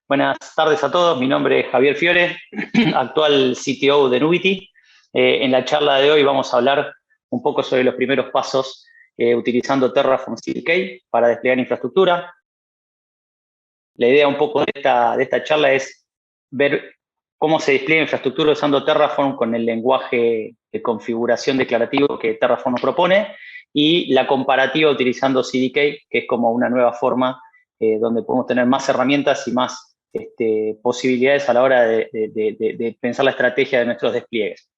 Buenas tardes a todos, mi nombre es Javier Fiore, actual CTO de Nubity. En la charla de hoy vamos a hablar un poco sobre los primeros pasos utilizando Terraform CDK para desplegar infraestructura. La idea un poco de esta charla es ver cómo se despliega infraestructura usando Terraform con el lenguaje de configuración declarativo que Terraform nos propone y la comparativa utilizando CDK, que es como una nueva forma donde podemos tener más herramientas y más posibilidades a la hora de pensar la estrategia de nuestros despliegues.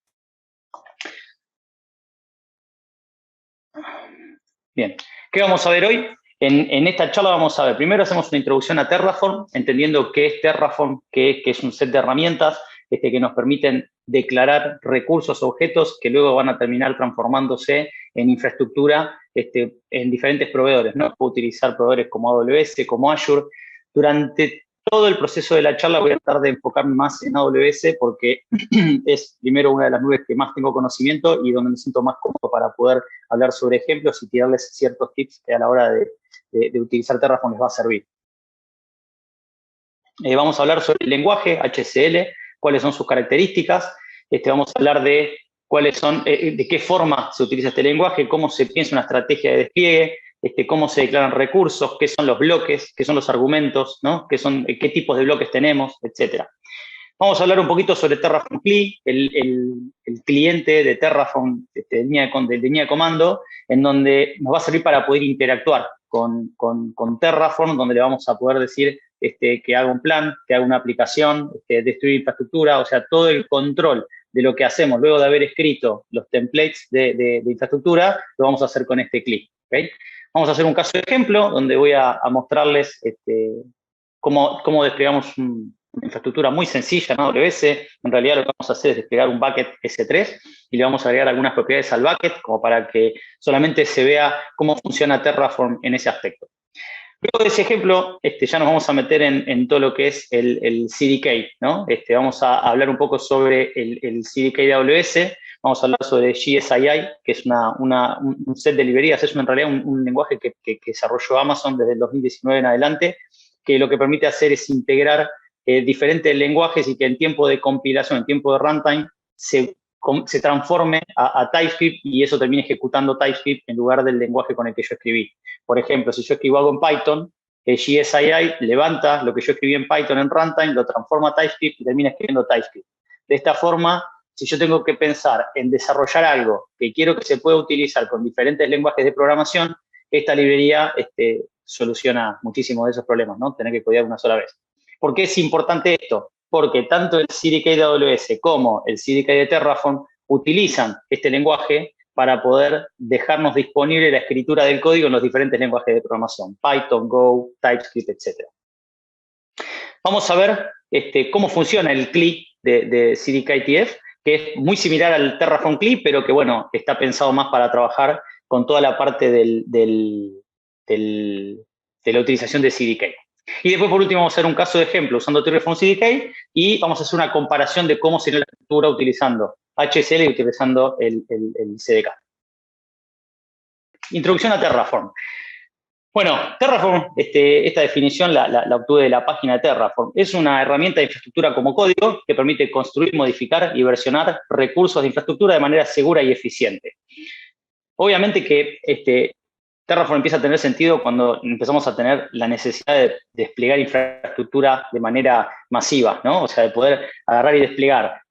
Bien, ¿qué vamos a ver hoy? En esta charla vamos a ver, primero hacemos una introducción a Terraform, entendiendo qué es Terraform, que es un set de herramientas que nos permiten declarar recursos, objetos que luego van a terminar transformándose en infraestructura en diferentes proveedores, ¿no? Puedo utilizar proveedores como AWS, como Azure. Durante todo el proceso de la charla voy a tratar de enfocarme más en AWS porque es primero una de las nubes que más tengo conocimiento y donde me siento más cómodo para poder hablar sobre ejemplos y tirarles ciertos tips que a la hora de utilizar Terraform les va a servir. Vamos a hablar sobre el lenguaje HCL, cuáles son sus características. Vamos a hablar de cuáles son, de qué forma se utiliza este lenguaje, cómo se piensa una estrategia de despliegue, cómo se declaran recursos, qué son los bloques, qué son los argumentos, ¿no? Qué tipos de bloques tenemos, etc. Vamos a hablar un poquito sobre Terraform CLI, el cliente de Terraform de línea de comando, en donde nos va a servir para poder interactuar con Terraform, donde le vamos a poder decir que haga un plan, que haga una aplicación, destruir infraestructura, o sea, todo el control de lo que hacemos luego de haber escrito los templates de infraestructura, lo vamos a hacer con este CLI. ¿Okay? Vamos a hacer un caso de ejemplo donde voy a mostrarles cómo desplegamos una infraestructura muy sencilla en AWS. En realidad lo que vamos a hacer es desplegar un bucket S3 y le vamos a agregar algunas propiedades al bucket como para que solamente se vea cómo funciona Terraform en ese aspecto. Luego de ese ejemplo, ya nos vamos a meter en todo lo que es el CDK, ¿no? Vamos a hablar un poco sobre el CDK de AWS, vamos a hablar sobre GSII, que es un set de librerías, es en realidad un lenguaje que desarrolló Amazon desde el 2019 en adelante, que lo que permite hacer es integrar diferentes lenguajes y que en tiempo de compilación, en tiempo de runtime, se transforme a TypeScript y eso termine ejecutando TypeScript en lugar del lenguaje con el que yo escribí. Por ejemplo, si yo escribo algo en Python, GSII levanta lo que yo escribí en Python en runtime, lo transforma a TypeScript y termina escribiendo TypeScript. De esta forma, si yo tengo que pensar en desarrollar algo que quiero que se pueda utilizar con diferentes lenguajes de programación, esta librería soluciona muchísimos de esos problemas, ¿no? Tener que codear una sola vez. ¿Por qué es importante esto? Porque tanto el CDK de AWS como el CDK de Terraform utilizan este lenguaje para poder dejarnos disponible la escritura del código en los diferentes lenguajes de programación, Python, Go, TypeScript, etc. Vamos a ver cómo funciona el CLI de CDK-ITF, que es muy similar al Terraform CLI, pero que, bueno, está pensado más para trabajar con toda la parte de la utilización de CDK. Y después, por último, vamos a hacer un caso de ejemplo usando Terraform CDK y vamos a hacer una comparación de cómo sería la estructura utilizando HCL y utilizando el CDK. Introducción a Terraform. Bueno, Terraform, esta definición la obtuve de la página de Terraform. Es una herramienta de infraestructura como código que permite construir, modificar y versionar recursos de infraestructura de manera segura y eficiente. Obviamente que Terraform empieza a tener sentido cuando empezamos a tener la necesidad de desplegar infraestructura de manera masiva, ¿no? O sea, de poder agarrar y desplegar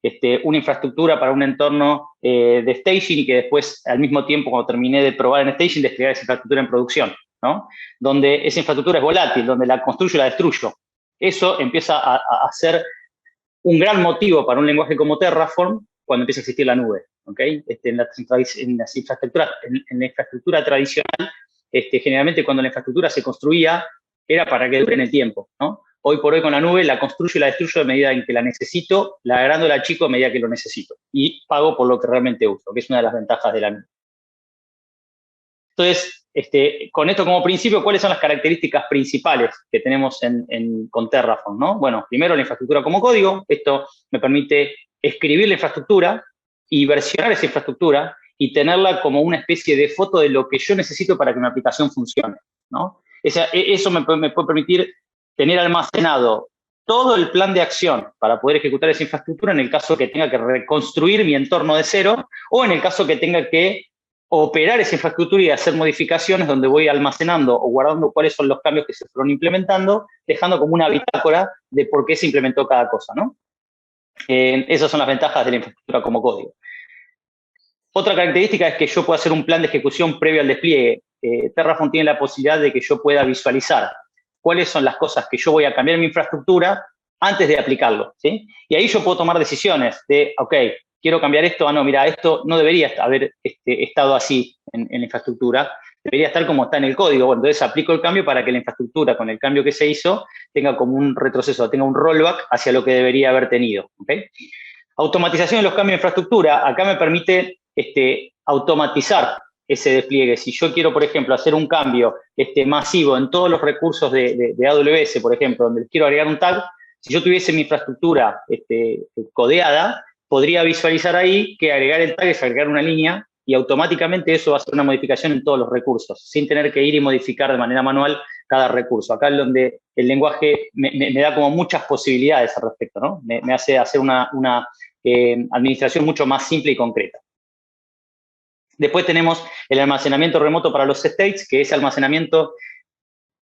una infraestructura para un entorno de staging y que después, al mismo tiempo, cuando terminé de probar en staging, desplegar esa infraestructura en producción, ¿no? Donde esa infraestructura es volátil, donde la construyo y la destruyo. Eso empieza a ser un gran motivo para un lenguaje como Terraform cuando empieza a existir la nube, ¿ok? En la infraestructura tradicional, generalmente cuando la infraestructura se construía era para que dure en el tiempo, ¿no? Hoy por hoy con la nube la construyo y la destruyo a medida en que la necesito, la agrando la chico a medida que lo necesito y pago por lo que realmente uso, que es una de las ventajas de la nube. Entonces, con esto como principio, ¿cuáles son las características principales que tenemos con Terraform, ¿no? Bueno, primero la infraestructura como código. Esto me permite escribir la infraestructura y versionar esa infraestructura y tenerla como una especie de foto de lo que yo necesito para que mi aplicación funcione, ¿no? Eso me puede permitir tener almacenado todo el plan de acción para poder ejecutar esa infraestructura en el caso que tenga que reconstruir mi entorno de cero o en el caso que tenga que operar esa infraestructura y hacer modificaciones donde voy almacenando o guardando cuáles son los cambios que se fueron implementando, dejando como una bitácora de por qué se implementó cada cosa, ¿no? Esas son las ventajas de la infraestructura como código. Otra característica es que yo puedo hacer un plan de ejecución previo al despliegue. Terraform tiene la posibilidad de que yo pueda visualizar cuáles son las cosas que yo voy a cambiar en mi infraestructura antes de aplicarlo, ¿sí? Y ahí yo puedo tomar decisiones de, ok, quiero cambiar esto, no, mira, esto no debería haber estado así en la infraestructura, debería estar como está en el código. Bueno, entonces aplico el cambio para que la infraestructura, con el cambio que se hizo, tenga como un retroceso, tenga un rollback hacia lo que debería haber tenido, ¿ok? Automatización de los cambios de infraestructura, acá me permite automatizar ese despliegue. Si yo quiero, por ejemplo, hacer un cambio masivo en todos los recursos de AWS, por ejemplo, donde les quiero agregar un tag, si yo tuviese mi infraestructura codeada, podría visualizar ahí que agregar el tag es agregar una línea y automáticamente eso va a hacer una modificación en todos los recursos, sin tener que ir y modificar de manera manual cada recurso. Acá es donde el lenguaje me da como muchas posibilidades al respecto, ¿no? Me hace hacer una administración mucho más simple y concreta. Después tenemos el almacenamiento remoto para los states, que ese almacenamiento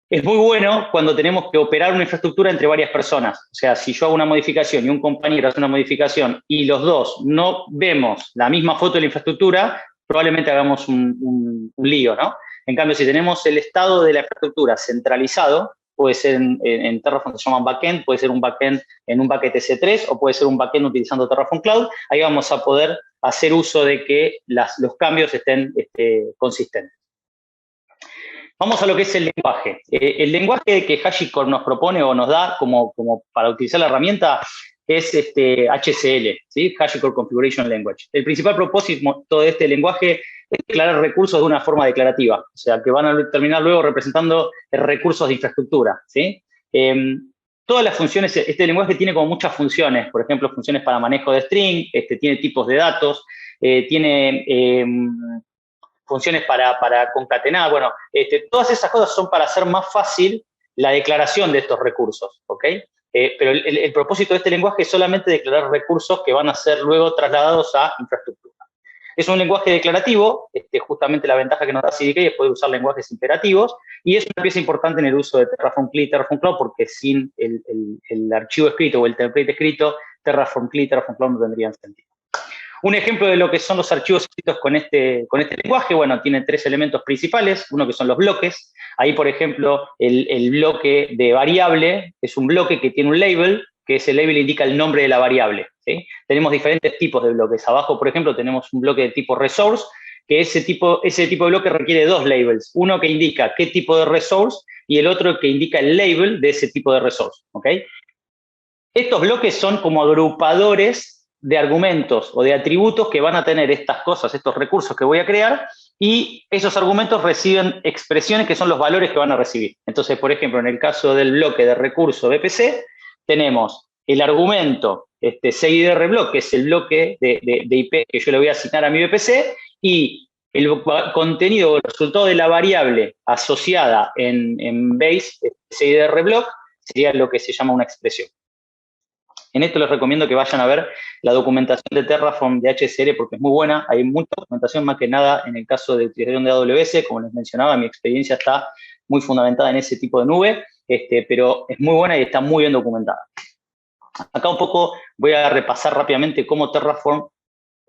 es muy bueno cuando tenemos que operar una infraestructura entre varias personas. O sea, si yo hago una modificación y un compañero hace una modificación y los dos no vemos la misma foto de la infraestructura, probablemente hagamos un lío, ¿no? En cambio, si tenemos el estado de la infraestructura centralizado, puede ser en Terraform se llama backend, puede ser un backend en un bucket S3 o puede ser un backend utilizando Terraform Cloud. Ahí vamos a poder hacer uso de que los cambios estén consistentes. Vamos a lo que es el lenguaje. El lenguaje que HashiCorp nos propone o nos da como para utilizar la herramienta es HCL, ¿sí? HashiCorp Configuration Language. El principal propósito de este lenguaje es declarar recursos de una forma declarativa, o sea, que van a terminar luego representando recursos de infraestructura, ¿sí? Todas las funciones, este lenguaje tiene como muchas funciones, por ejemplo, funciones para manejo de string, tiene tipos de datos, tiene funciones para concatenar, bueno, todas esas cosas son para hacer más fácil la declaración de estos recursos, ¿ok? Pero el propósito de este lenguaje es solamente declarar recursos que van a ser luego trasladados a infraestructura. Es un lenguaje declarativo, justamente la ventaja que nos da CDK es poder usar lenguajes imperativos, y es una pieza importante en el uso de Terraform CLI y Terraform Cloud, porque sin el archivo escrito o el template escrito, Terraform CLI y Terraform Cloud no tendrían sentido. Un ejemplo de lo que son los archivos escritos con este lenguaje, bueno, tiene tres elementos principales, uno que son los bloques. Ahí, por ejemplo, el bloque de variable es un bloque que tiene un label, que ese label indica el nombre de la variable, ¿sí? Tenemos diferentes tipos de bloques. Abajo, por ejemplo, tenemos un bloque de tipo resource, que ese tipo de bloque requiere dos labels. Uno que indica qué tipo de resource y el otro que indica el label de ese tipo de resource, ¿ok? Estos bloques son como agrupadores de argumentos o de atributos que van a tener estas cosas, estos recursos que voy a crear, y esos argumentos reciben expresiones que son los valores que van a recibir. Entonces, por ejemplo, en el caso del bloque de recurso VPC, tenemos el argumento CIDR block, que es el bloque de IP que yo le voy a asignar a mi VPC, y el contenido o el resultado de la variable asociada en base CIDR block sería lo que se llama una expresión. En esto les recomiendo que vayan a ver la documentación de Terraform de HCL porque es muy buena. Hay mucha documentación, más que nada en el caso de utilización de AWS. Como les mencionaba, mi experiencia está muy fundamentada en ese tipo de nube, pero es muy buena y está muy bien documentada. Acá un poco voy a repasar rápidamente cómo Terraform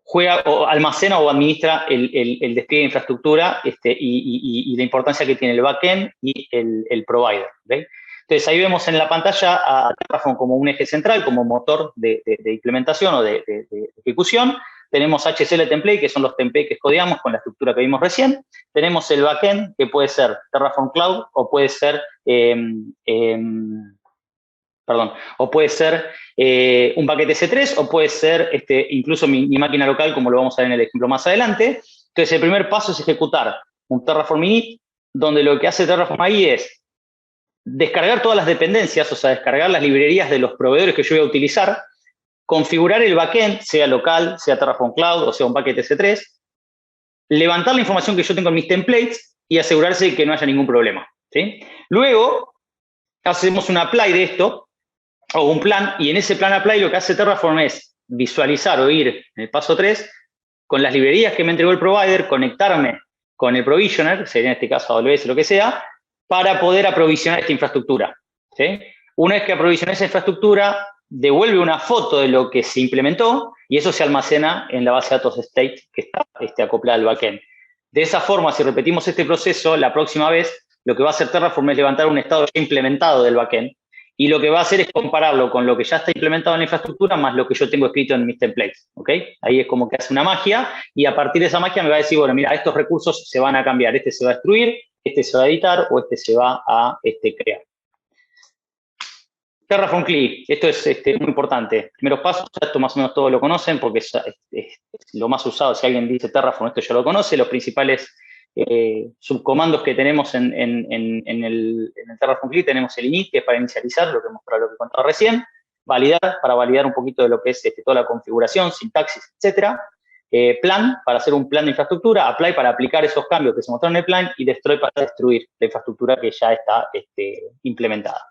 juega o almacena o administra el despliegue de infraestructura y la importancia que tiene el backend y el provider, ¿okay? Entonces, ahí vemos en la pantalla a Terraform como un eje central, como motor de implementación o de ejecución. Tenemos HCL Template, que son los templates que escodeamos con la estructura que vimos recién. Tenemos el backend, que puede ser Terraform Cloud o puede ser, un paquete S3 o puede ser incluso mi máquina local, como lo vamos a ver en el ejemplo más adelante. Entonces, el primer paso es ejecutar un Terraform init, donde lo que hace Terraform ahí es descargar todas las dependencias, o sea, descargar las librerías de los proveedores que yo voy a utilizar, configurar el backend, sea local, sea Terraform Cloud o sea un paquete S3, levantar la información que yo tengo en mis templates y asegurarse de que no haya ningún problema, ¿sí? Luego, hacemos un apply de esto o un plan, y en ese plan apply lo que hace Terraform es visualizar o ir en el paso 3 con las librerías que me entregó el provider, conectarme con el provisioner, sería en este caso AWS, lo que sea, para poder aprovisionar esta infraestructura. ¿Sí? Una vez que aprovisioné esa infraestructura, devuelve una foto de lo que se implementó y eso se almacena en la base de datos state que está acoplada al backend. De esa forma, si repetimos este proceso, la próxima vez lo que va a hacer Terraform es levantar un estado ya implementado del backend y lo que va a hacer es compararlo con lo que ya está implementado en la infraestructura más lo que yo tengo escrito en mis templates. ¿Okay? Ahí es como que hace una magia y a partir de esa magia me va a decir, bueno, mira, estos recursos se van a cambiar, este se va a destruir, este se va a editar o este se va a crear. Terraform CLI, esto es muy importante. Primeros pasos, esto más o menos todos lo conocen porque es lo más usado. Si alguien dice Terraform, esto ya lo conoce. Los principales subcomandos que tenemos en el Terraform CLI, tenemos el init, que es para inicializar, lo que contaba recién, validar, para validar un poquito de lo que es toda la configuración, sintaxis, etcétera. Plan, para hacer un plan de infraestructura, apply para aplicar esos cambios que se mostraron en el plan y destroy para destruir la infraestructura que ya está implementada.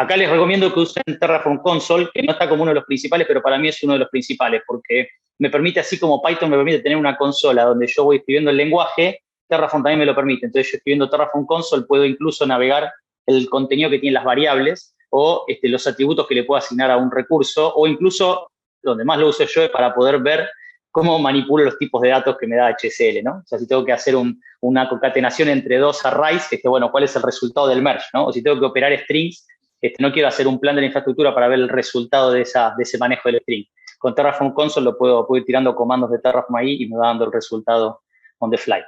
Acá les recomiendo que usen Terraform Console, que no está como uno de los principales, pero para mí es uno de los principales, porque me permite, así como Python me permite tener una consola donde yo voy escribiendo el lenguaje, Terraform también me lo permite. Entonces, yo escribiendo Terraform Console puedo incluso navegar el contenido que tienen las variables o los atributos que le puedo asignar a un recurso, o incluso, donde más lo uso yo es para poder ver cómo manipulo los tipos de datos que me da HCL, ¿no? O sea, si tengo que hacer una concatenación entre dos arrays, bueno, ¿cuál es el resultado del merge, ¿no? O si tengo que operar strings, no quiero hacer un plan de la infraestructura para ver el resultado de ese manejo del string. Con Terraform Console lo puedo ir tirando comandos de Terraform ahí y me va dando el resultado on the fly.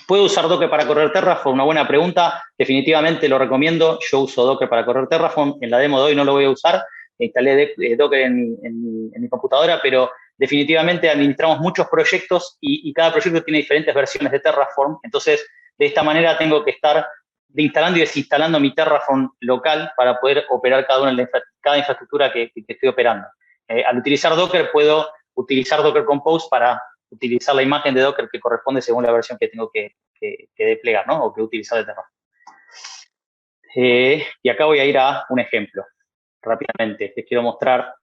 ¿Puedo usar Docker para correr Terraform? Una buena pregunta. Definitivamente lo recomiendo. Yo uso Docker para correr Terraform. En la demo de hoy no lo voy a usar. Instalé Docker en mi computadora, pero definitivamente administramos muchos proyectos y cada proyecto tiene diferentes versiones de Terraform. Entonces, de esta manera tengo que estar instalando y desinstalando mi Terraform local para poder operar cada infraestructura que estoy operando. Al utilizar Docker, puedo utilizar Docker Compose para utilizar la imagen de Docker que corresponde según la versión que tengo que desplegar, ¿no? O que utilizar de Terraform. Y acá voy a ir a un ejemplo, rápidamente. Les quiero mostrar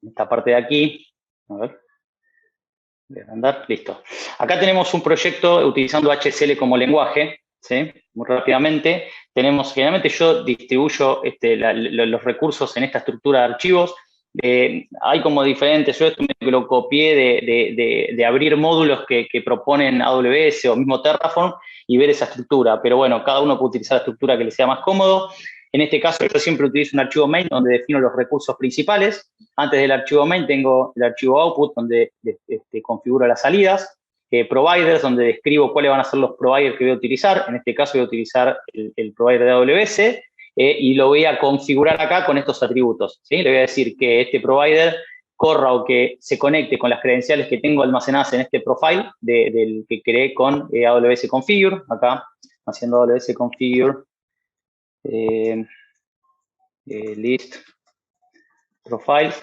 esta parte de aquí. A ver. Voy a andar, listo. Acá tenemos un proyecto utilizando HCL como lenguaje, ¿sí? Muy rápidamente. Generalmente yo distribuyo los recursos en esta estructura de archivos. Hay como diferentes, yo esto me lo copié de abrir módulos que proponen AWS o mismo Terraform y ver esa estructura. Pero bueno, cada uno puede utilizar la estructura que le sea más cómodo. En este caso yo siempre utilizo un archivo main donde defino los recursos principales. Antes del archivo main tengo el archivo output donde configuro las salidas. Providers, donde describo cuáles van a ser los providers que voy a utilizar. En este caso voy a utilizar el provider de AWS y lo voy a configurar acá con estos atributos. ¿Sí? Le voy a decir que este provider corra o que se conecte con las credenciales que tengo almacenadas en este profile del que creé con AWS Configure. Acá, haciendo AWS Configure, list profiles.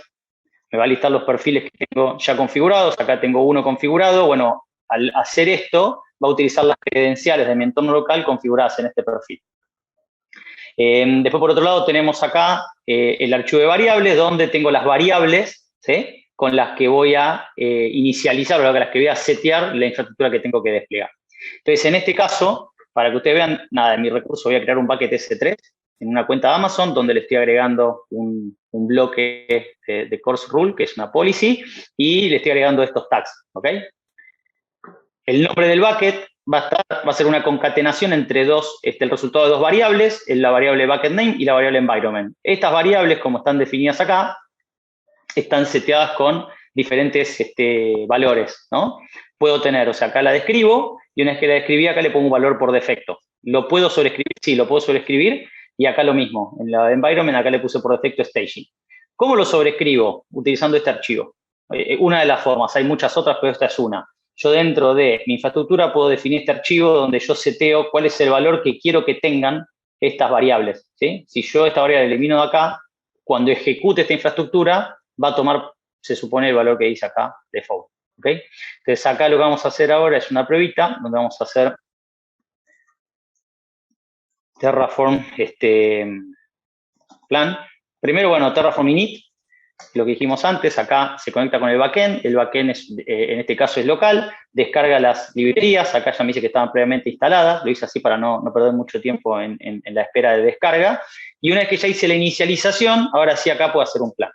Me va a listar los perfiles que tengo ya configurados. Acá tengo uno configurado. Bueno, al hacer esto, va a utilizar las credenciales de mi entorno local configuradas en este perfil. Después, por otro lado, tenemos acá el archivo de variables, donde tengo las variables, ¿sí? Con las que voy a inicializar, o con las que voy a setear la infraestructura que tengo que desplegar. Entonces, en este caso, para que ustedes vean, nada, en mi recurso voy a crear un bucket S3 en una cuenta de Amazon, donde le estoy agregando un bloque de course rule, que es una policy, y le estoy agregando estos tags, ¿ok? El nombre del bucket va a ser una concatenación entre el resultado de dos variables, la variable bucket name y la variable environment. Estas variables, como están definidas acá, están seteadas con diferentes valores, ¿no? Puedo tener, o sea, acá la describo, y una vez que la describí, acá le pongo un valor por defecto. ¿Lo puedo sobreescribir? Sí, lo puedo sobreescribir, y acá lo mismo. En la environment, acá le puse por defecto staging. ¿Cómo lo sobreescribo? Utilizando este archivo. Una de las formas, hay muchas otras, pero esta es una. Yo dentro de mi infraestructura puedo definir este archivo donde yo seteo cuál es el valor que quiero que tengan estas variables, ¿sí? Si yo esta variable la elimino de acá, cuando ejecute esta infraestructura, va a tomar, se supone, el valor que dice acá, default. ¿Ok? Entonces, acá lo que vamos a hacer ahora es una pruebita donde vamos a hacer Terraform plan. Primero, bueno, Terraform init, lo que dijimos antes, acá se conecta con el backend es, en este caso es local, descarga las librerías, acá ya me dice que estaban previamente instaladas, lo hice así para no perder mucho tiempo en la espera de descarga, y una vez que ya hice la inicialización, ahora sí acá puedo hacer un plan.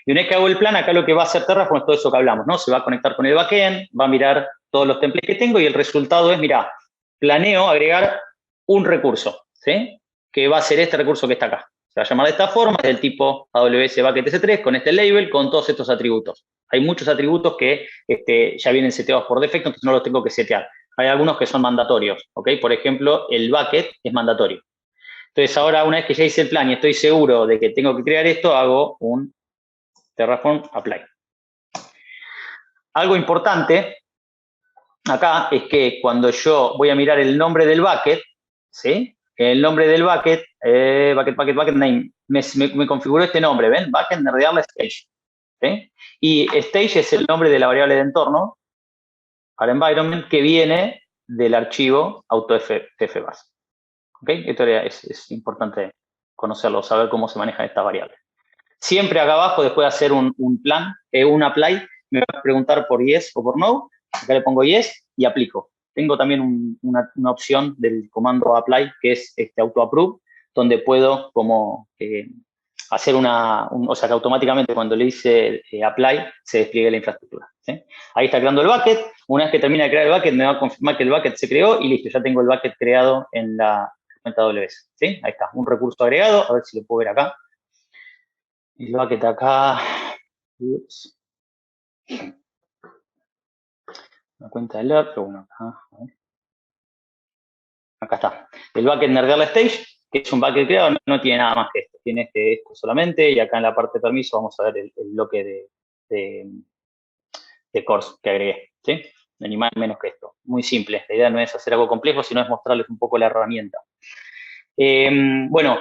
Y una vez que hago el plan, acá lo que va a hacer Terraform es todo eso que hablamos, ¿no? Se va a conectar con el backend, va a mirar todos los templates que tengo y el resultado es, mira, planeo agregar un recurso, ¿sí? Que va a ser este recurso que está acá. Se va a llamar de esta forma, es del tipo AWS Bucket S3, con este label, con todos estos atributos. Hay muchos atributos que ya vienen seteados por defecto, entonces no los tengo que setear. Hay algunos que son mandatorios, ¿ok? Por ejemplo, el bucket es mandatorio. Entonces ahora, una vez que ya hice el plan y estoy seguro de que tengo que crear esto, hago un Terraform apply. Algo importante acá es que cuando yo voy a mirar el nombre del bucket, ¿sí? El nombre del bucket, bucket name, me configuró este nombre, ¿ven? Bucket nerdearle stage, ¿sí? Y stage es el nombre de la variable de entorno para environment que viene del archivo autoffbase. ¿Ok? Esto es importante conocerlo, saber cómo se manejan estas variables. Siempre acá abajo, después de hacer un plan, un apply, me va a preguntar por yes o por no. Acá le pongo yes y aplico. Tengo también una opción del comando apply, que es auto-approve, donde puedo como hacer o sea, que automáticamente cuando le dice apply, se despliegue la infraestructura, ¿sí? Ahí está creando el bucket. Una vez que termina de crear el bucket, me va a confirmar que el bucket se creó y listo, ya tengo el bucket creado en la cuenta AWS, ¿sí? Ahí está, un recurso agregado. A ver si lo puedo ver acá. El bucket acá, ups, una cuenta de log, pero bueno, acá está. El bucket nerdearle stage, que es un bucket creado, no tiene nada más que esto. Tiene esto solamente, y acá en la parte de permiso vamos a ver el bloque de course que agregué, ¿sí? Ni más ni menos que esto. Muy simple. La idea no es hacer algo complejo, sino es mostrarles un poco la herramienta. Bueno,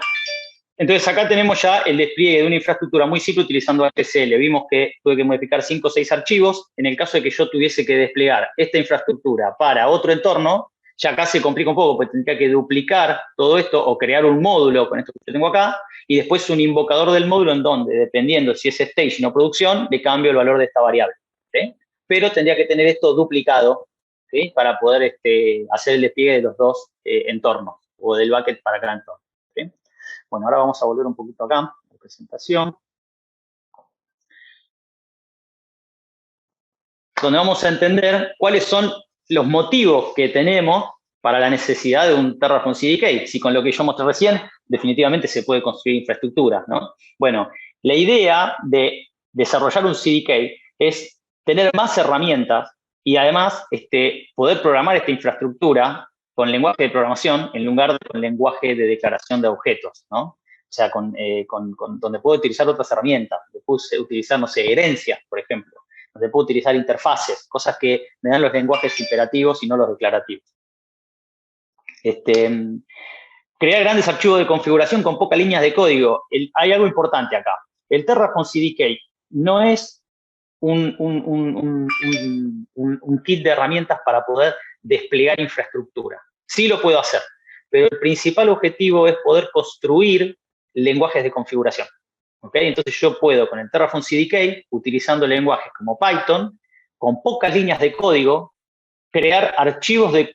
entonces acá tenemos ya el despliegue de una infraestructura muy simple utilizando HCL. Vimos que tuve que modificar 5 o 6 archivos. En el caso de que yo tuviese que desplegar esta infraestructura para otro entorno, ya acá se complica un poco, porque tendría que duplicar todo esto o crear un módulo con esto que yo tengo acá, y después un invocador del módulo en donde, dependiendo si es stage o producción, le cambio el valor de esta variable, ¿sí? Pero tendría que tener esto duplicado, ¿sí? Para poder hacer el despliegue de los dos entornos, o del bucket para cada entorno, ¿sí? Bueno, ahora vamos a volver un poquito acá, a la presentación, donde vamos a entender cuáles son los motivos que tenemos para la necesidad de un Terraform CDK. Si con lo que yo mostré recién, definitivamente se puede construir infraestructura, ¿no? Bueno, la idea de desarrollar un CDK es tener más herramientas y además poder programar esta infraestructura con lenguaje de programación en lugar de con lenguaje de declaración de objetos, ¿no? O sea, donde puedo utilizar otras herramientas, donde puedo utilizar, no sé, herencias, por ejemplo, donde puedo utilizar interfaces, cosas que me dan los lenguajes imperativos y no los declarativos. Crear grandes archivos de configuración con pocas líneas de código. Hay algo importante acá. El Terraform CDK no es un kit de herramientas para poder desplegar infraestructura. Sí lo puedo hacer, pero el principal objetivo es poder construir lenguajes de configuración. ¿Okay? Entonces yo puedo con el Terraform CDK, utilizando lenguajes como Python, con pocas líneas de código, crear archivos de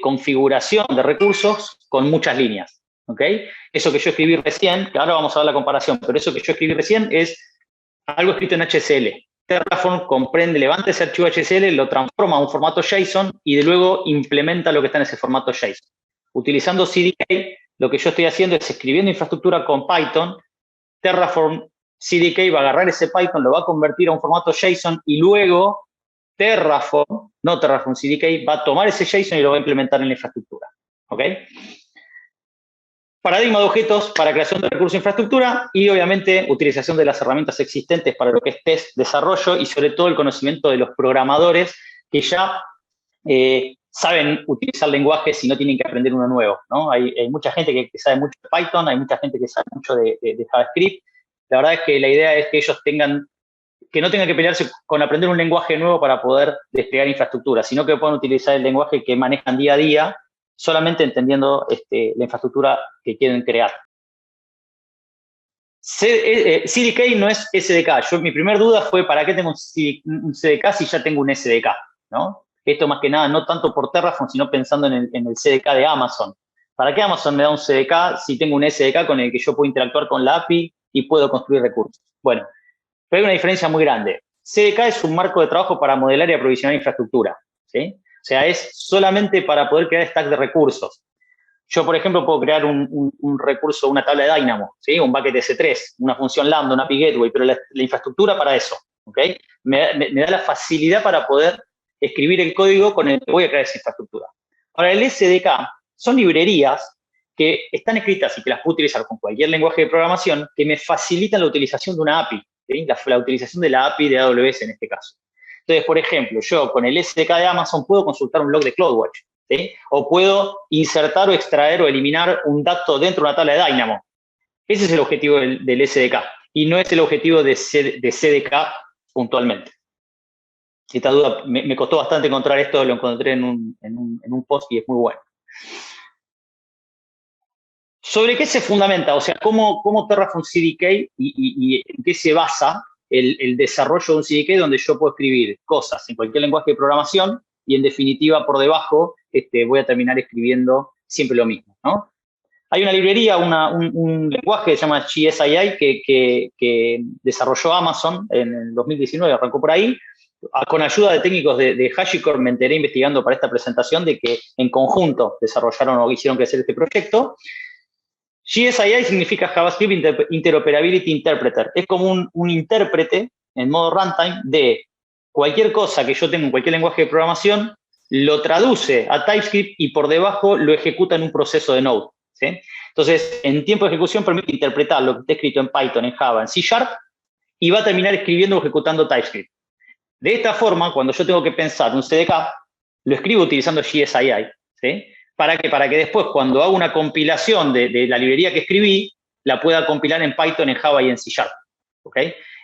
configuración de recursos con muchas líneas. ¿Okay? Eso que yo escribí recién, que ahora vamos a ver la comparación, pero eso que yo escribí recién es algo escrito en HCL. Terraform comprende, levanta ese archivo HCL, lo transforma a un formato JSON y de luego implementa lo que está en ese formato JSON. Utilizando CDK, lo que yo estoy haciendo es escribiendo infraestructura con Python. Terraform CDK va a agarrar ese Python, lo va a convertir a un formato JSON y luego Terraform, no Terraform CDK, va a tomar ese JSON y lo va a implementar en la infraestructura. ¿Ok? Paradigma de objetos para creación de recursos de infraestructura y, obviamente, utilización de las herramientas existentes para lo que es test, desarrollo y, sobre todo, el conocimiento de los programadores que ya saben utilizar lenguajes y no tienen que aprender uno nuevo, ¿no? Hay mucha gente que sabe mucho de Python, hay mucha gente que sabe mucho de JavaScript. La verdad es que la idea es que ellos que no tengan que pelearse con aprender un lenguaje nuevo para poder desplegar infraestructura, sino que puedan utilizar el lenguaje que manejan día a día solamente entendiendo la infraestructura que quieren crear. CDK no es SDK. Mi primer duda fue, ¿para qué tengo un CDK si ya tengo un SDK? ¿No? Esto más que nada, no tanto por Terraform, sino pensando en el CDK de Amazon. ¿Para qué Amazon me da un CDK si tengo un SDK con el que yo puedo interactuar con la API y puedo construir recursos? Bueno, pero hay una diferencia muy grande. CDK es un marco de trabajo para modelar y aprovisionar infraestructura, ¿sí? O sea, es solamente para poder crear stacks de recursos. Yo, por ejemplo, puedo crear un recurso, una tabla de Dynamo, ¿sí? Un bucket S3, una función Lambda, una API Gateway, pero la infraestructura para eso, ¿ok? Me da la facilidad para poder escribir el código con el que voy a crear esa infraestructura. Ahora, el SDK son librerías que están escritas y que las puedo utilizar con cualquier lenguaje de programación que me facilitan la utilización de una API, ¿sí? La utilización de la API de AWS en este caso. Entonces, por ejemplo, yo con el SDK de Amazon puedo consultar un log de CloudWatch, ¿sí? O puedo insertar o extraer o eliminar un dato dentro de una tabla de Dynamo. Ese es el objetivo del SDK y no es el objetivo de CDK puntualmente. Esta duda me costó bastante encontrar esto, lo encontré en un post y es muy bueno. ¿Sobre qué se fundamenta? O sea, ¿cómo Terraform CDK y en qué se basa el desarrollo de un CDK donde yo puedo escribir cosas en cualquier lenguaje de programación y en definitiva por debajo voy a terminar escribiendo siempre lo mismo, ¿no? Hay una librería, un lenguaje que se llama GSII que desarrolló Amazon en el 2019, arrancó por ahí. Con ayuda de técnicos de HashiCorp me enteré investigando para esta presentación de que en conjunto desarrollaron o hicieron crecer este proyecto. GSII significa JavaScript Interoperability Interpreter. Es como un intérprete en modo runtime de cualquier cosa que yo tenga en cualquier lenguaje de programación, lo traduce a TypeScript y por debajo lo ejecuta en un proceso de Node, ¿sí? Entonces, en tiempo de ejecución permite interpretar lo que está escrito en Python, en Java, en C# y va a terminar escribiendo o ejecutando TypeScript. De esta forma, cuando yo tengo que pensar un CDK, lo escribo utilizando GSII, ¿sí? ¿Para qué? Para que después, cuando hago una compilación de la librería que escribí, la pueda compilar en Python, en Java y en C#, ¿ok?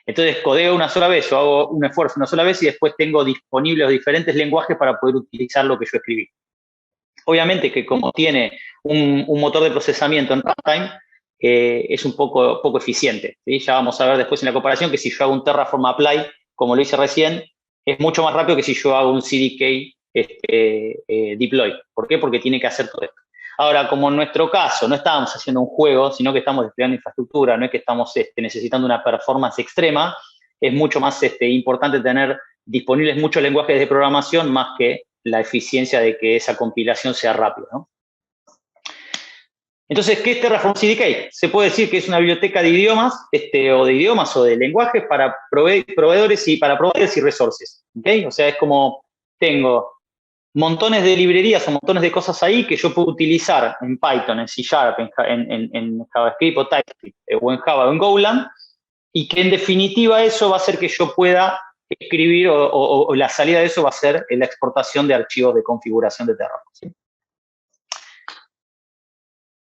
Entonces, codeo una sola vez o hago un esfuerzo una sola vez y después tengo disponibles los diferentes lenguajes para poder utilizar lo que yo escribí. Obviamente que como tiene un motor de procesamiento en runtime, es un poco eficiente, ¿sí? Ya vamos a ver después en la comparación que si yo hago un Terraform Apply, como lo hice recién, es mucho más rápido que si yo hago un CDK deploy. ¿Por qué? Porque tiene que hacer todo esto. Ahora, como en nuestro caso no estábamos haciendo un juego, sino que estamos desplegando infraestructura, no es que estamos necesitando una performance extrema, es mucho más importante tener disponibles muchos lenguajes de programación más que la eficiencia de que esa compilación sea rápida, ¿no? Entonces, ¿qué es Terraform CDK? Se puede decir que es una biblioteca de idiomas, o de lenguajes para proveedores y resources, ¿okay? O sea, es como tengo montones de librerías o montones de cosas ahí que yo puedo utilizar en Python, en C#, en JavaScript o TypeScript, o en Java o en Golang, y que en definitiva eso va a hacer que yo pueda escribir o la salida de eso va a ser la exportación de archivos de configuración de Terraform, ¿sí?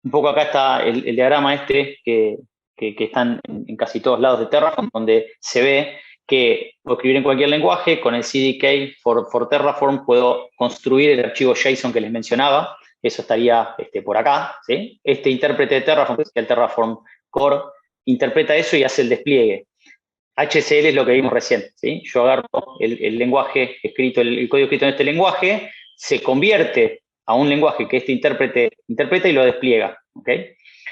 Un poco acá está el diagrama que está en casi todos lados de Terraform, donde se ve que puedo escribir en cualquier lenguaje, con el CDK for Terraform puedo construir el archivo JSON que les mencionaba, eso estaría por acá, ¿sí? Este intérprete de Terraform, que es el Terraform Core, interpreta eso y hace el despliegue. HCL es lo que vimos recién, ¿sí? Yo agarro el lenguaje escrito, el código escrito en este lenguaje, se convierte a un lenguaje que este intérprete interpreta y lo despliega, ¿ok?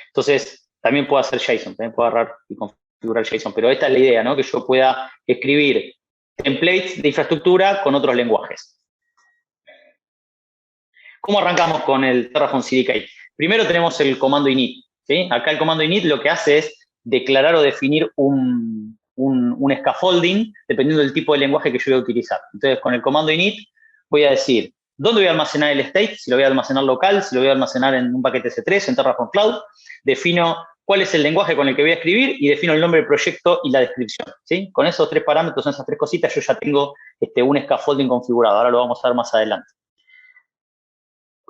Entonces, también puedo hacer JSON, también puedo agarrar y configurar JSON, pero esta es la idea, ¿no? Que yo pueda escribir templates de infraestructura con otros lenguajes. ¿Cómo arrancamos con el Terraform CDK? Primero tenemos el comando init, ¿sí? Acá el comando init lo que hace es declarar o definir un scaffolding dependiendo del tipo de lenguaje que yo voy a utilizar. Entonces, con el comando init voy a decir dónde voy a almacenar el state, si lo voy a almacenar local, si lo voy a almacenar en un paquete S3, en Terraform Cloud. Defino cuál es el lenguaje con el que voy a escribir y defino el nombre del proyecto y la descripción, ¿sí? Con esos tres parámetros, esas tres cositas, yo ya tengo un scaffolding configurado. Ahora lo vamos a ver más adelante.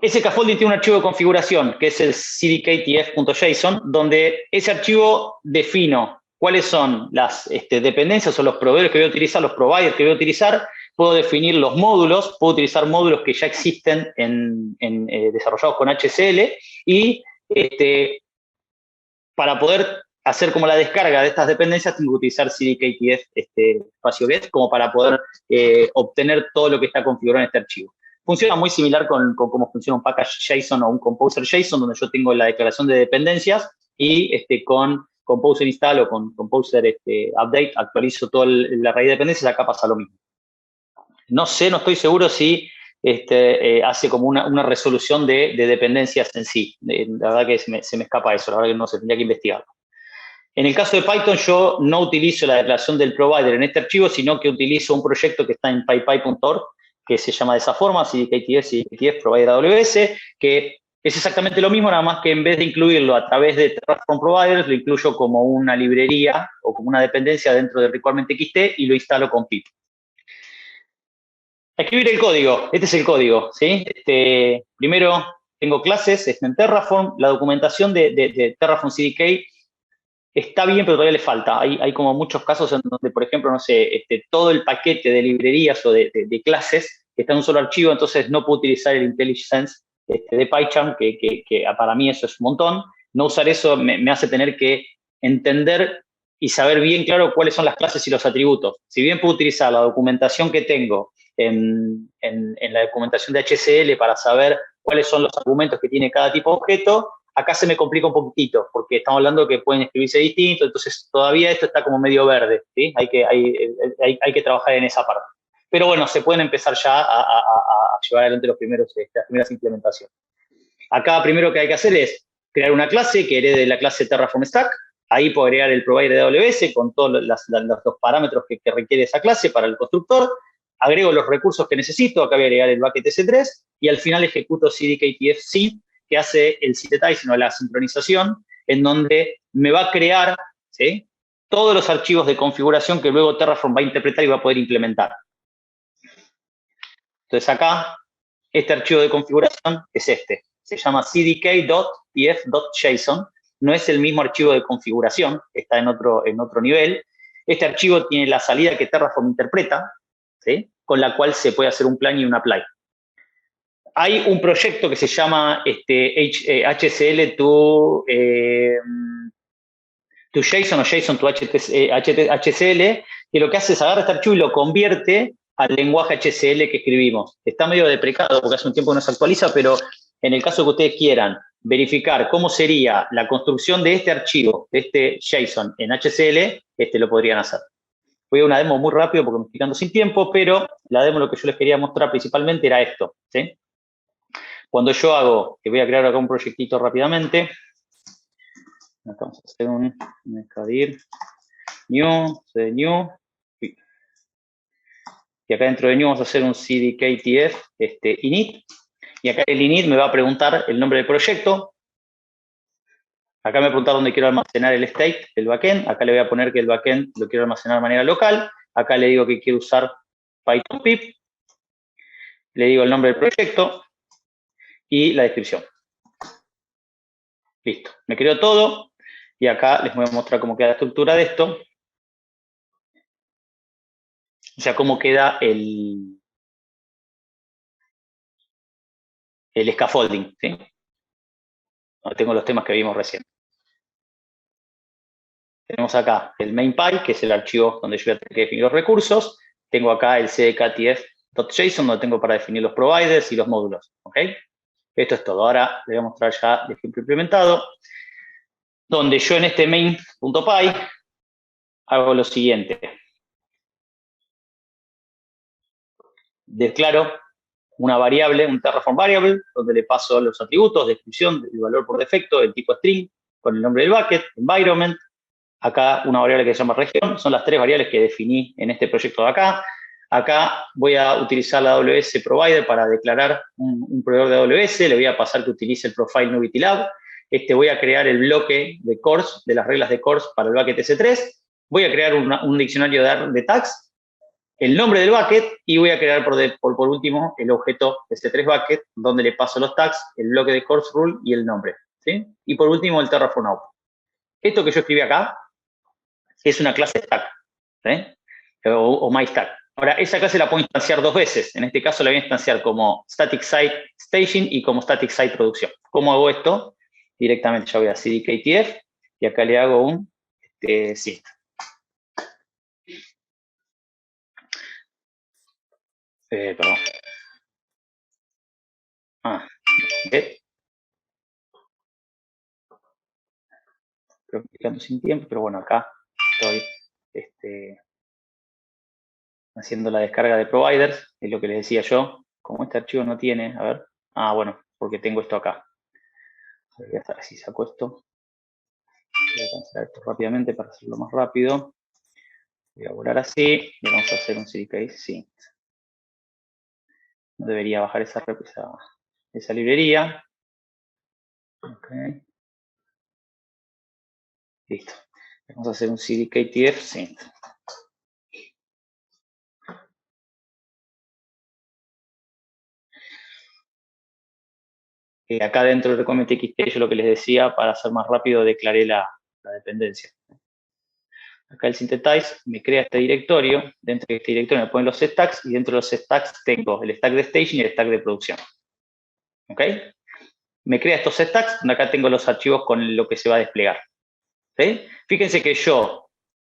Ese scaffolding tiene un archivo de configuración, que es el cdktf.json, donde ese archivo defino cuáles son las dependencias o los proveedores que voy a utilizar, los providers que voy a utilizar, puedo definir los módulos, puedo utilizar módulos que ya existen desarrollados con HCL y para poder hacer como la descarga de estas dependencias tengo que utilizar CDKTF espacio get como para poder obtener todo lo que está configurado en este archivo. Funciona muy similar con cómo funciona un package JSON o un composer JSON, donde yo tengo la declaración de dependencias y con composer install o con composer update actualizo toda la raíz de dependencias. Acá pasa lo mismo. No estoy seguro si hace como una resolución de dependencias en sí. La verdad que se me escapa eso, la verdad que no se tendría que investigarlo. En el caso de Python, yo no utilizo la declaración del provider en este archivo, sino que utilizo un proyecto que está en pypy.org, que se llama de esa forma, CDKTF Provider AWS, que es exactamente lo mismo, nada más que en vez de incluirlo a través de Terraform Providers, lo incluyo como una librería o como una dependencia dentro de requirement.txt y lo instalo con pip. Escribir el código, este es el código, ¿sí? Primero tengo clases en Terraform, la documentación de Terraform CDK está bien, pero todavía le falta. Hay como muchos casos en donde, por ejemplo, no sé, todo el paquete de librerías o de clases está en un solo archivo, entonces no puedo utilizar el IntelliSense de PyCharm, que para mí eso es un montón. No usar eso me hace tener que entender y saber bien claro cuáles son las clases y los atributos. Si bien puedo utilizar la documentación que tengo en la documentación de HCL para saber cuáles son los argumentos que tiene cada tipo de objeto, acá se me complica un poquitito, porque estamos hablando que pueden escribirse distinto, entonces todavía esto está como medio verde, ¿sí? Hay que trabajar en esa parte. Pero bueno, se pueden empezar ya a llevar adelante las primeras implementaciones. Acá primero que hay que hacer es crear una clase que herede la clase Terraform Stack. Ahí puedo agregar el provider de AWS con todos los parámetros que requiere esa clase para el constructor. Agrego los recursos que necesito. Acá voy a agregar el bucket S3 y al final ejecuto CDKTF-C, que hace el synthesizing o la sincronización, en donde me va a crear, ¿sí?, todos los archivos de configuración que luego Terraform va a interpretar y va a poder implementar. Entonces acá, este archivo de configuración es se llama cdk.tf.json, no es el mismo archivo de configuración, está en otro nivel. Este archivo tiene la salida que Terraform interpreta, ¿sí?, con la cual se puede hacer un plan y un apply. Hay un proyecto que se llama HCL to JSON o JSON to HCL, que lo que hace es agarrar este archivo y lo convierte al lenguaje HCL que escribimos. Está medio deprecado porque hace un tiempo que no se actualiza, pero en el caso que ustedes quieran verificar cómo sería la construcción de este archivo, de este JSON en HCL, lo podrían hacer. Voy a una demo muy rápido porque me estoy quedando sin tiempo, pero la demo lo que yo les quería mostrar principalmente era esto, ¿sí? Cuando yo hago, que voy a crear acá un proyectito rápidamente, vamos a hacer un cadir new, new, y acá dentro de new vamos a hacer un cdktf init, y acá el init me va a preguntar el nombre del proyecto. Acá me va a preguntar dónde quiero almacenar el state, el backend. Acá le voy a poner que el backend lo quiero almacenar de manera local. Acá le digo que quiero usar Python pip. Le digo el nombre del proyecto y la descripción. Listo, me creó todo. Y acá les voy a mostrar cómo queda la estructura de esto. O sea, cómo queda el scaffolding, ¿sí? Donde tengo los temas que vimos recién. Tenemos acá el main.py, que es el archivo donde yo voy a tener que definir los recursos. Tengo acá el cdktf.json, donde tengo para definir los providers y los módulos, ¿ok? Esto es todo. Ahora les voy a mostrar ya el ejemplo implementado, donde yo en este main.py hago lo siguiente. Declaro una variable, un Terraform variable, donde le paso los atributos, descripción, el valor por defecto, el tipo string, con el nombre del bucket, environment. Acá una variable que se llama región. Son las tres variables que definí en este proyecto de acá. Acá voy a utilizar la AWS Provider para declarar un proveedor de AWS. Le voy a pasar que utilice el profile Nubity Lab. Voy a crear el bloque de CORS, de las reglas de CORS para el bucket S3. Voy a crear un diccionario de tags, el nombre del bucket, y voy a crear por último el objeto S3 bucket, donde le paso los tags, el bloque de CORS rule y el nombre, ¿sí? Y por último el Terraform output. Esto que yo escribí acá es una clase stack, ¿sí?, o myStack. Ahora, esa clase la puedo instanciar 2 veces. En este caso la voy a instanciar como Static Site Staging y como Static Site Producción. ¿Cómo hago esto? Directamente ya voy a CDKTF y acá le hago un SIT. Perdón. Get. Creo que quedando sin tiempo, pero bueno, acá estoy haciendo la descarga de providers, es lo que les decía yo. Como este archivo no tiene, a ver, bueno, porque tengo esto acá. Voy a estar así, saco esto. Voy a cancelar esto rápidamente para hacerlo más rápido. Voy a volar así y vamos a hacer un CDK sync. No debería bajar esa librería. Ok. Listo. Vamos a hacer un CDKTF sync. Acá dentro del requirement TXT, yo lo que les decía, para hacer más rápido, declaré la dependencia. Acá el Synthetize me crea este directorio. Dentro de este directorio me ponen los stacks y dentro de los stacks tengo el stack de staging y el stack de producción. ¿Ok? Me crea estos stacks donde acá tengo los archivos con lo que se va a desplegar. ¿Sí? Fíjense que yo,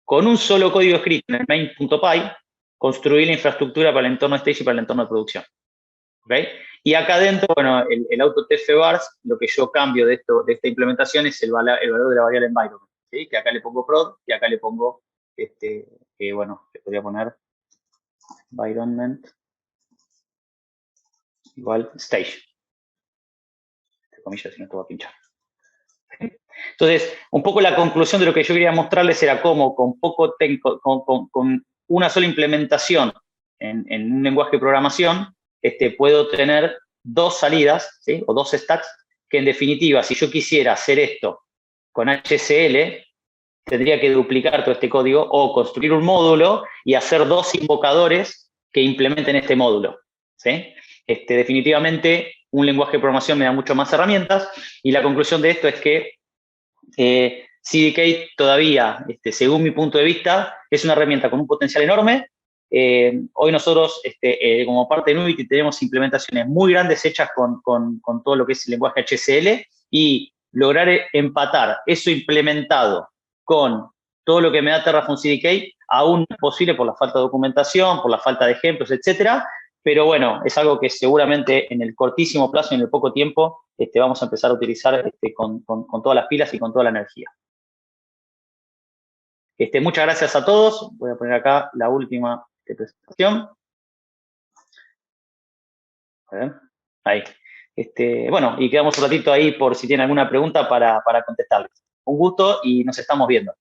con un solo código escrito en el main.py, construí la infraestructura para el entorno stage y para el entorno de producción. ¿Ok? Y acá adentro, bueno, el autotf vars, lo que yo cambio de esta implementación es el valor de la variable environment. ¿Sí? Que acá le pongo prod y acá le pongo, bueno, le podría poner environment igual stage. Entre comillas, si no te voy a pinchar. Entonces, un poco la conclusión de lo que yo quería mostrarles era cómo con una sola implementación en un lenguaje de programación, puedo tener 2 salidas, ¿sí? O 2 stacks, que en definitiva, si yo quisiera hacer esto con HCL, tendría que duplicar todo este código o construir un módulo y hacer 2 invocadores que implementen este módulo, ¿sí? Definitivamente, un lenguaje de programación me da mucho más herramientas y la conclusión de esto es que CDK todavía, según mi punto de vista, es una herramienta con un potencial enorme. Hoy nosotros, como parte de Nubity, tenemos implementaciones muy grandes hechas con todo lo que es el lenguaje HCL y lograr empatar eso implementado con todo lo que me da Terraform CDK aún no es posible por la falta de documentación, por la falta de ejemplos, etcétera. Pero bueno, es algo que seguramente en el cortísimo plazo y en el poco tiempo vamos a empezar a utilizar con todas las pilas y con toda la energía. Muchas gracias a todos. Voy a poner acá la última presentación. A ver, ahí. Bueno, y quedamos un ratito ahí por si tienen alguna pregunta para contestarles. Un gusto y nos estamos viendo.